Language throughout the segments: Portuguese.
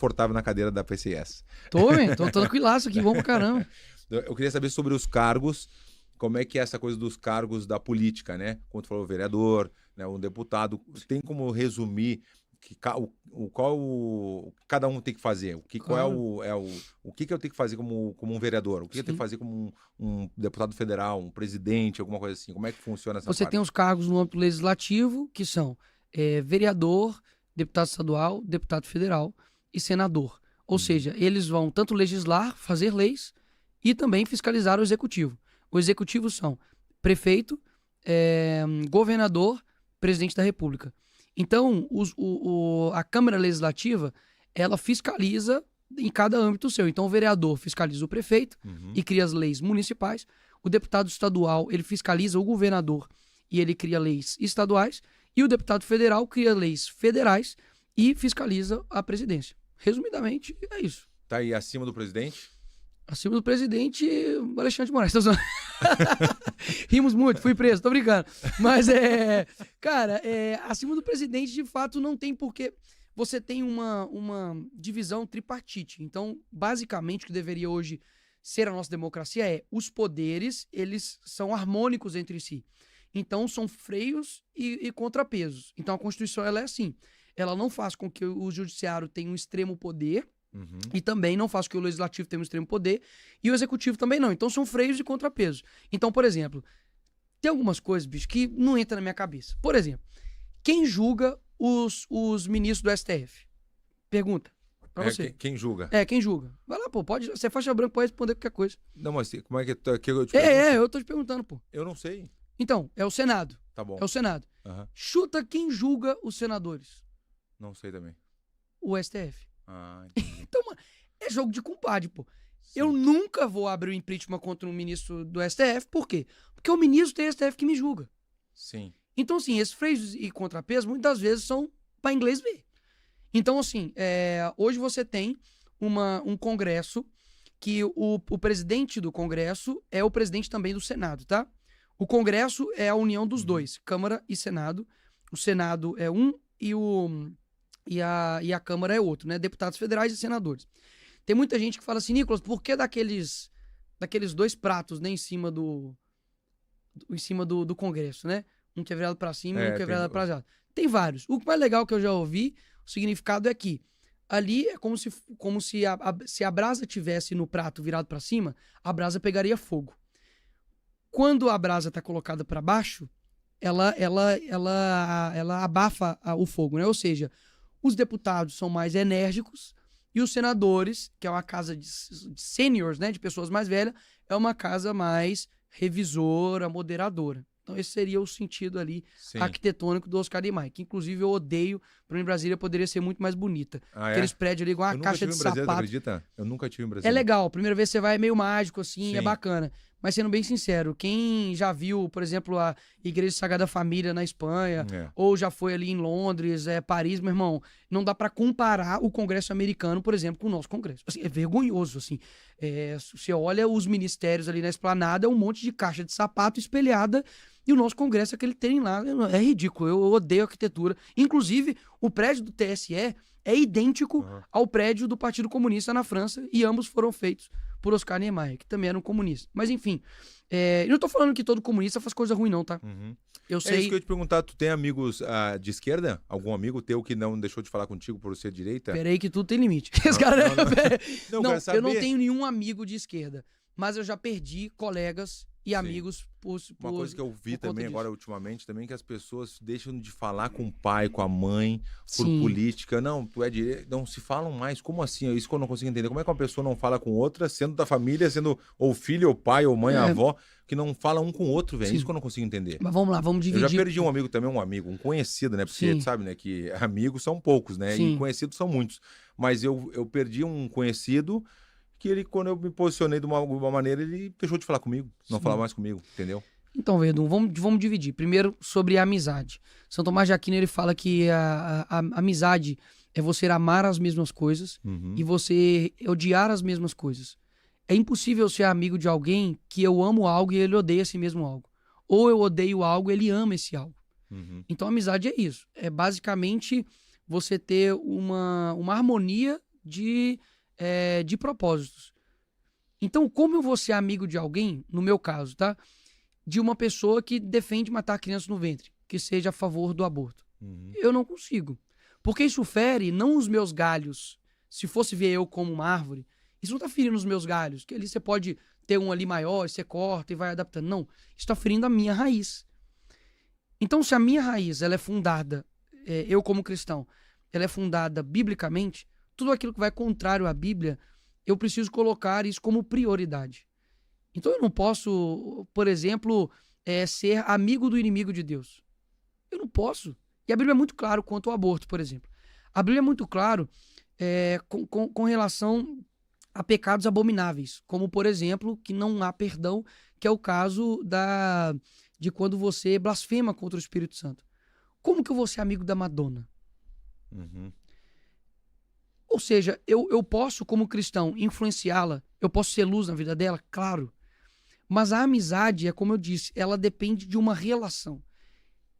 confortável na cadeira da PCS. Tô tranquilaço aqui, vamos pra caramba. Eu queria saber sobre os cargos, como é que é essa coisa dos cargos da política, né? Como tu falou, o vereador, né, um deputado, tem como resumir que qual cada um tem que fazer? Claro. O que eu tenho que fazer como um vereador? O que eu tenho que fazer como um deputado federal, um presidente, alguma coisa assim? Como é que funciona essa Você parte? tem os cargos no âmbito legislativo, que são vereador, deputado estadual, deputado federal e senador. Ou seja, eles vão tanto legislar, fazer leis e também fiscalizar o executivo. O executivo são prefeito, governador, presidente da República. Então, a Câmara Legislativa, ela fiscaliza em cada âmbito seu. Então, o vereador fiscaliza o prefeito e cria as leis municipais. O deputado estadual, ele fiscaliza o governador e ele cria leis estaduais. E o deputado federal cria leis federais e fiscaliza a presidência. Resumidamente, é isso. Tá aí acima do presidente? Acima do presidente, Alexandre de Moraes. Rimos muito, fui preso, tô brincando. Mas cara, acima do presidente, de fato, não tem porquê. Você tem uma divisão tripartite. Então, basicamente, o que deveria hoje ser a nossa democracia é os poderes, eles são harmônicos entre si. Então, são freios e contrapesos. Então, a Constituição, ela é assim. Ela não faz com que o judiciário tenha um extremo poder, e também não faz com que o legislativo tenha um extremo poder, e o executivo também não. Então são freios e contrapesos. Então, por exemplo, tem algumas coisas, bicho, que não entra na minha cabeça. Por exemplo, quem julga os ministros do STF? Pergunta pra você. Quem julga? Quem julga? Vai lá, pô, pode, você é faixa branca, pode responder qualquer coisa. Não, mas como é que eu te pergunto? Eu tô te perguntando, pô. Eu não sei. Então, é o Senado. Tá bom. É o Senado. Chuta quem julga os senadores. Não sei também. O STF. Entendi. Então, mano, é jogo de compadre, pô. Sim. Eu nunca vou abrir o impeachment contra um ministro do STF, por quê? Porque o ministro tem STF que me julga. Sim. Então, assim, esses freios e contrapesos muitas vezes são para inglês ver. Então, assim, hoje você tem um Congresso que o presidente do Congresso é o presidente também do Senado, tá? O Congresso é a união dos dois, Câmara e Senado. O Senado é um e a Câmara é outro, né? Deputados federais e senadores. Tem muita gente que fala assim, Nicolas, por que daqueles dois pratos, né, em cima do Congresso, né? Um que é virado pra cima e um que é virado pra baixo. Tem vários. O mais legal que eu já ouvi, o significado é que ali é como se a brasa tivesse no prato virado pra cima, a brasa pegaria fogo. Quando a brasa tá colocada pra baixo, ela abafa o fogo, né? Ou seja, os deputados são mais enérgicos e os senadores, que é uma casa de seniors, né, de pessoas mais velhas, é uma casa mais revisora, moderadora. Então esse seria o sentido ali arquitetônico do Oscar Niemeyer, que inclusive eu odeio. Para mim, Brasília poderia ser muito mais bonita. Aqueles prédios ali com uma caixa de sapato. Você acredita? Eu nunca tive em Brasília. É legal, primeira vez que você vai é meio mágico assim, é bacana. Mas sendo bem sincero, quem já viu, por exemplo, a Igreja Sagrada Família na Espanha, ou já foi ali em Londres, Paris, meu irmão, não dá pra comparar o Congresso americano, por exemplo, com o nosso Congresso. Assim, é vergonhoso, assim. Você olha os ministérios ali na esplanada, é um monte de caixa de sapato espelhada, e o nosso Congresso, aquele tem lá, é ridículo. Eu odeio arquitetura. Inclusive, o prédio do TSE é idêntico ao prédio do Partido Comunista na França, e ambos foram feitos por Oscar Niemeyer, que também era um comunista. Mas enfim, eu não tô falando que todo comunista faz coisa ruim não, tá? Eu sei... É isso que eu ia te perguntar, tu tem amigos de esquerda? Algum amigo teu que não deixou de falar contigo por ser direita? Peraí que tudo tem limite. Não, eu não tenho nenhum amigo de esquerda, mas eu já perdi colegas e amigos Uma coisa que eu vi também agora ultimamente também, que as pessoas deixam de falar com o pai, com a mãe, por política. Não, tu é direito, não se falam mais. Como assim? Isso que eu não consigo entender. Como é que uma pessoa não fala com outra, sendo da família, sendo ou filho, ou pai, ou mãe, avó, que não fala um com o outro, velho? Isso que eu não consigo entender. Mas vamos lá, vamos dividir. Eu já perdi um amigo também, um conhecido, né? Porque tu sabe, né, que amigos são poucos, né? E conhecidos são muitos. Mas eu perdi um conhecido que ele, quando eu me posicionei de uma maneira, ele deixou de falar comigo, não falar mais comigo, entendeu? Então, Verdun, vamos dividir. Primeiro, sobre a amizade. São Tomás de Aquino, ele fala que a amizade é você amar as mesmas coisas e você odiar as mesmas coisas. É impossível ser amigo de alguém que eu amo algo e ele odeia esse mesmo algo. Ou eu odeio algo e ele ama esse algo. Então, a amizade é isso. É basicamente você ter uma harmonia de propósitos. Então, como eu vou ser amigo de alguém, no meu caso, tá? De uma pessoa que defende matar crianças no ventre, que seja a favor do aborto. Eu não consigo. Porque isso fere não os meus galhos. Se fosse ver eu como uma árvore, isso não tá ferindo os meus galhos. Que ali você pode ter um ali maior, você corta e vai adaptando. Não, isso tá ferindo a minha raiz. Então, se a minha raiz ela é fundada, eu como cristão, ela é fundada biblicamente, tudo aquilo que vai contrário à Bíblia, eu preciso colocar isso como prioridade. Então eu não posso, por exemplo, ser amigo do inimigo de Deus. Eu não posso. E a Bíblia é muito claro quanto ao aborto, por exemplo. A Bíblia é muito claro com relação a pecados abomináveis, como, por exemplo, que não há perdão, que é o caso de quando você blasfema contra o Espírito Santo. Como que eu vou ser amigo da Madonna? Ou seja, eu posso, como cristão, influenciá-la, eu posso ser luz na vida dela, claro. Mas a amizade, é como eu disse, ela depende de uma relação.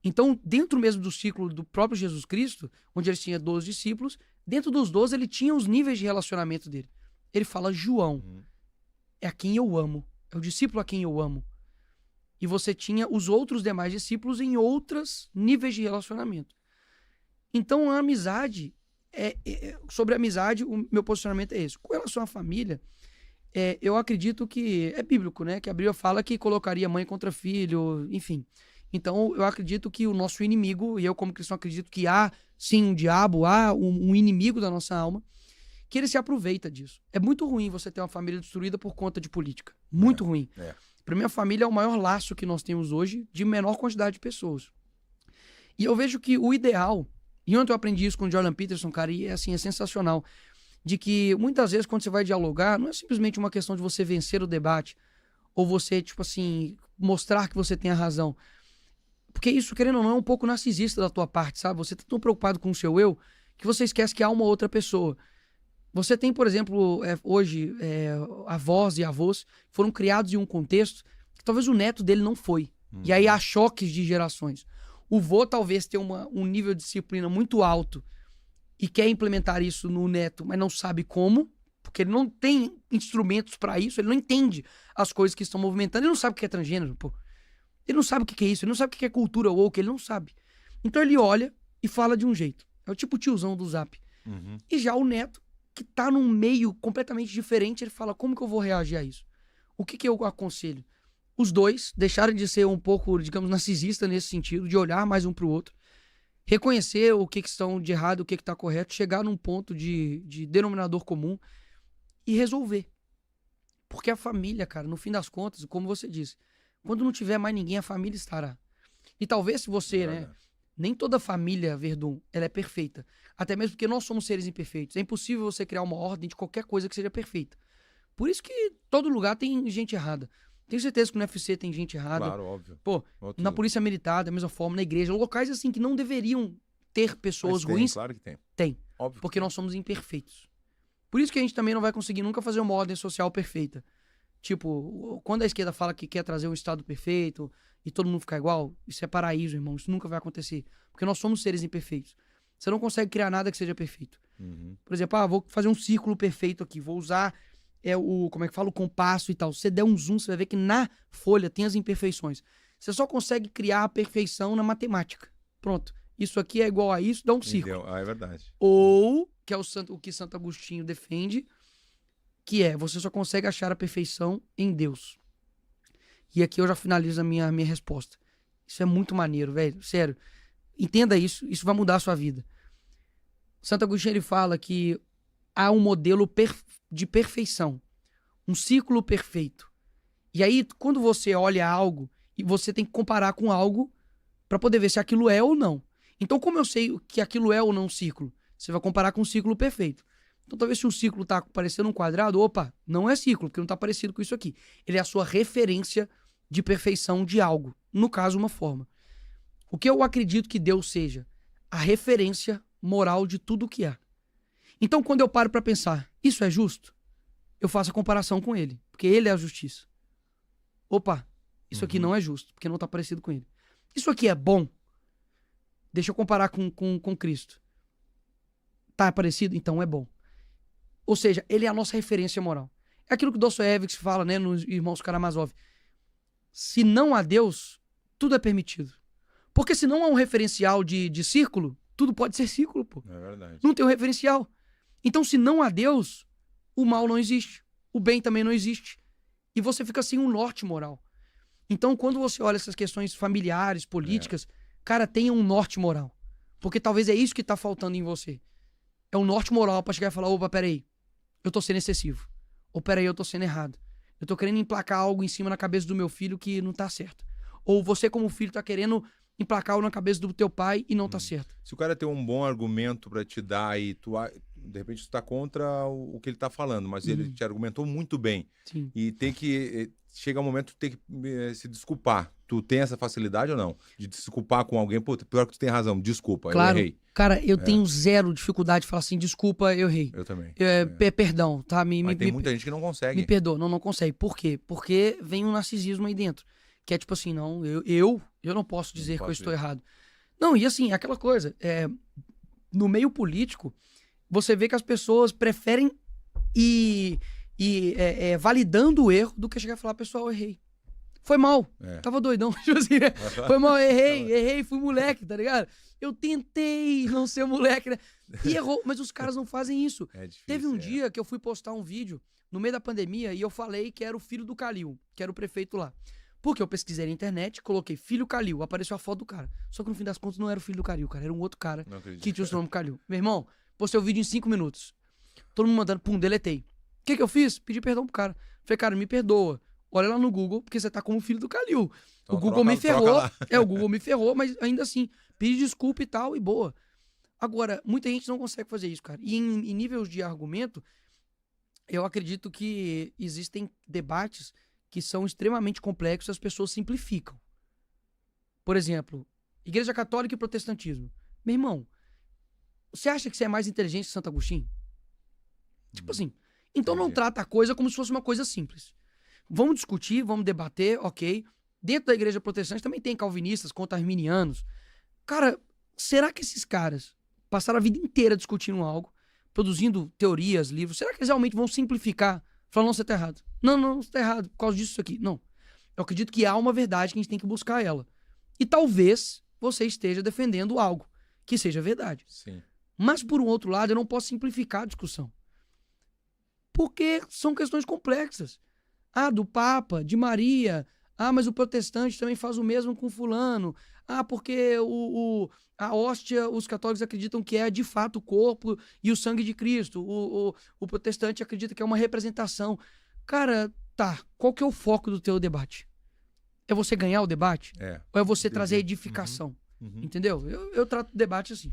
Então, dentro mesmo do ciclo do próprio Jesus Cristo, onde ele tinha 12 discípulos, dentro dos 12 ele tinha os níveis de relacionamento dele. Ele fala, João, é a quem eu amo, é o discípulo a quem eu amo. E você tinha os outros demais discípulos em outros níveis de relacionamento. Então, a amizade, sobre a amizade, o meu posicionamento é esse. Com relação à família, eu acredito que é bíblico, né? Que a Bíblia fala que colocaria mãe contra filho, enfim. Então, eu acredito que o nosso inimigo, e eu como cristão acredito que há, sim, um diabo, há um inimigo da nossa alma, que ele se aproveita disso. É muito ruim você ter uma família destruída por conta de política. Muito ruim. Para mim, a família é o maior laço que nós temos hoje de menor quantidade de pessoas. E eu vejo que o ideal, e ontem eu aprendi isso com o Jordan Peterson, cara, e é sensacional, de que muitas vezes quando você vai dialogar, não é simplesmente uma questão de você vencer o debate, ou você, tipo assim, mostrar que você tem a razão. Porque isso, querendo ou não, é um pouco narcisista da tua parte, sabe? Você tá tão preocupado com o seu eu, que você esquece que há uma outra pessoa. Você tem, por exemplo, hoje, avós e avós foram criados em um contexto que talvez o neto dele não foi. E aí há choques de gerações. O vô talvez tenha um nível de disciplina muito alto e quer implementar isso no neto, mas não sabe como, porque ele não tem instrumentos para isso, ele não entende as coisas que estão movimentando, ele não sabe o que é transgênero, pô. Ele não sabe o que é isso, ele não sabe o que é cultura woke, ele não sabe. Então ele olha e fala de um jeito. É o tipo tiozão do Zap. E já o neto, que tá num meio completamente diferente, ele fala, como que eu vou reagir a isso? O que eu aconselho? Os dois deixarem de ser um pouco, digamos, narcisista nesse sentido, de olhar mais um pro outro, reconhecer o que estão de errado, o que está correto, chegar num ponto de denominador comum e resolver. Porque a família, cara, no fim das contas, como você disse, quando não tiver mais ninguém, a família estará. E talvez se você, né, nem toda família, Verdun, ela é perfeita. Até mesmo porque nós somos seres imperfeitos. É impossível você criar uma ordem de qualquer coisa que seja perfeita. Por isso que todo lugar tem gente errada. Tenho certeza que no UFC tem gente errada. Claro, óbvio. Pô, na polícia militar, da mesma forma, na igreja, locais assim que não deveriam ter pessoas ruins. Claro que tem. Tem. Óbvio. Porque nós somos imperfeitos. Por isso que a gente também não vai conseguir nunca fazer uma ordem social perfeita. Tipo, quando a esquerda fala que quer trazer um estado perfeito e todo mundo ficar igual, isso é paraíso, irmão. Isso nunca vai acontecer. Porque nós somos seres imperfeitos. Você não consegue criar nada que seja perfeito. Por exemplo, vou fazer um círculo perfeito aqui. Vou usar o compasso e tal. Se você der um zoom, você vai ver que na folha tem as imperfeições. Você só consegue criar a perfeição na matemática. Pronto. Isso aqui é igual a isso, dá um círculo. É verdade. Ou, que é o que Santo Agostinho defende, que você só consegue achar a perfeição em Deus. E aqui eu já finalizo a minha resposta. Isso é muito maneiro, velho. Sério. Entenda isso. Isso vai mudar a sua vida. Santo Agostinho, ele fala que há um modelo de perfeição. Um ciclo perfeito. E aí, quando você olha algo, e você tem que comparar com algo para poder ver se aquilo é ou não. Então, como eu sei que aquilo é ou não um ciclo? Você vai comparar com um ciclo perfeito. Então, talvez se o ciclo está parecendo um quadrado, opa, não é ciclo, porque não está parecido com isso aqui. Ele é a sua referência de perfeição de algo. No caso, uma forma. O que eu acredito que Deus seja? A referência moral de tudo o que há. Então, quando eu paro para pensar, isso é justo? Eu faço a comparação com ele, porque ele é a justiça. Opa, isso aqui não é justo, porque não está parecido com ele. Isso aqui é bom? Deixa eu comparar com Cristo. Tá parecido? Então é bom. Ou seja, ele é a nossa referência moral. É aquilo que Dostoiévski fala, né, nos Irmãos Karamazov. Se não há Deus, tudo é permitido. Porque se não há um referencial de círculo, tudo pode ser círculo, pô. É verdade. Não tem um referencial. Então, se não há Deus, o mal não existe. O bem também não existe. E você fica sem um norte moral. Então, quando você olha essas questões familiares, políticas, cara, tenha um norte moral. Porque talvez é isso que tá faltando em você. É um norte moral pra chegar e falar, opa, peraí, eu tô sendo excessivo. Ou peraí, eu tô sendo errado. Eu tô querendo emplacar algo em cima na cabeça do meu filho que não tá certo. Ou você, como filho, tá querendo emplacar algo na cabeça do teu pai e não tá certo. Se o cara tem um bom argumento pra te dar e de repente tu tá contra o que ele tá falando, mas ele te argumentou muito bem. Sim. E tem que... Chega um momento tu tem que se desculpar. Tu tem essa facilidade ou não? De desculpar com alguém? Pô, pior que tu tem razão. Desculpa, claro, eu errei. Cara, eu tenho zero dificuldade de falar assim, desculpa, eu errei. Eu também. Perdão, tá? Mas tem muita gente que não consegue. Me perdoa, não consegue. Por quê? Porque vem um narcisismo aí dentro. Que é tipo assim, não, eu não posso dizer que eu estou errado. Não, e assim, aquela coisa, no meio político, você vê que as pessoas preferem ir validando o erro do que chegar e falar, pessoal, eu errei. Foi mal. Tava doidão. Tipo assim, né? Foi mal, errei, fui moleque, tá ligado? Eu tentei não ser moleque, né? E errou, mas os caras não fazem isso. Difícil, Teve um dia que eu fui postar um vídeo no meio da pandemia e eu falei que era o filho do Calil, que era o prefeito lá. Porque eu pesquisei na internet, coloquei filho Calil, apareceu a foto do cara. Só que no fim das contas não era o filho do Calil, cara. Era um outro cara que tinha o nome Calil. Meu irmão, postei o vídeo em 5 minutos. Todo mundo mandando, pum, deletei. O que eu fiz? Pedi perdão pro cara. Falei, cara, me perdoa. Olha lá no Google, porque você tá como filho do Calil. Então, o Google me ferrou. O Google me ferrou, mas ainda assim, pedi desculpa e tal, e boa. Agora, muita gente não consegue fazer isso, cara. E em níveis de argumento, eu acredito que existem debates que são extremamente complexos e as pessoas simplificam. Por exemplo, Igreja Católica e Protestantismo. Meu irmão, você acha que você é mais inteligente que Santo Agostinho? Tipo assim. Então não trata a coisa como se fosse uma coisa simples. Vamos discutir, vamos debater, ok. Dentro da igreja protestante também tem calvinistas contra arminianos. Cara, será que esses caras passaram a vida inteira discutindo algo, produzindo teorias, livros? Será que eles realmente vão simplificar? Falar, não, você tá errado. Não, você tá errado por causa disso, isso aqui. Não. Eu acredito que há uma verdade que a gente tem que buscar ela. E talvez você esteja defendendo algo que seja verdade. Sim. Mas, por um outro lado, eu não posso simplificar a discussão. Porque são questões complexas. Ah, do Papa, de Maria. Ah, mas o protestante também faz o mesmo com fulano. Ah, porque a hóstia, os católicos acreditam que é de fato o corpo e o sangue de Cristo. O protestante acredita que é uma representação. Cara, tá. Qual que é o foco do teu debate? É você ganhar o debate? Ou é você trazer edificação? Entendeu? Eu trato o debate assim.